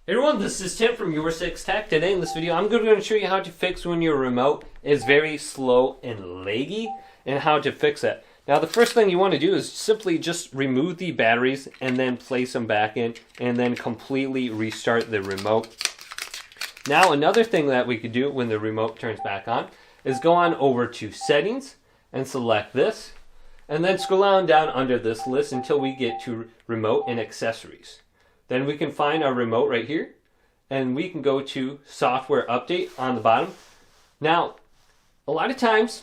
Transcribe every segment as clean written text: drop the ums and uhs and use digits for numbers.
Hey everyone, this is Tim from YourSixTech. Today in this video, I'm going to show you how to fix when your remote is very slow and laggy and how to fix it. Now the first thing you want to do is simply just remove the batteries and then place them back in and then completely restart the remote. Now another thing that we could do when the remote turns back on is go on over to settings and select this and then scroll on down under this list until we get to remote and accessories. Then we can find our remote right here and we can go to software update on the bottom. Now, a lot of times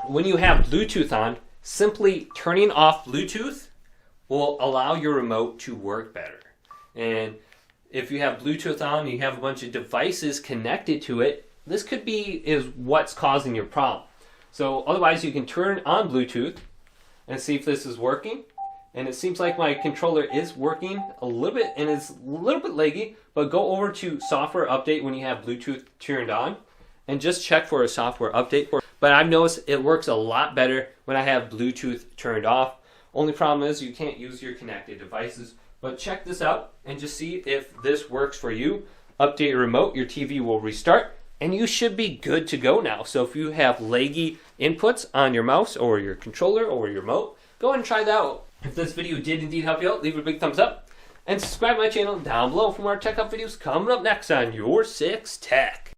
when you have Bluetooth on, simply turning off Bluetooth will allow your remote to work better. And if you have Bluetooth on and you have a bunch of devices connected to it, this could be what's causing your problem. So otherwise you can turn on Bluetooth and see if this is working. And it seems like my controller is working a little bit and it's a little bit laggy, but go over to software update when you have Bluetooth turned on and just check for a software update. But I've noticed it works a lot better when I have Bluetooth turned off. Only problem is you can't use your connected devices, but check this out and just see if this works for you. Update your remote, your TV will restart, and you should be good to go now. So if you have laggy inputs on your mouse or your controller or your remote, go ahead and try that out. If this video did indeed help you out, leave it a big thumbs up and subscribe to my channel down below for more tech up videos coming up next on YourSixTech.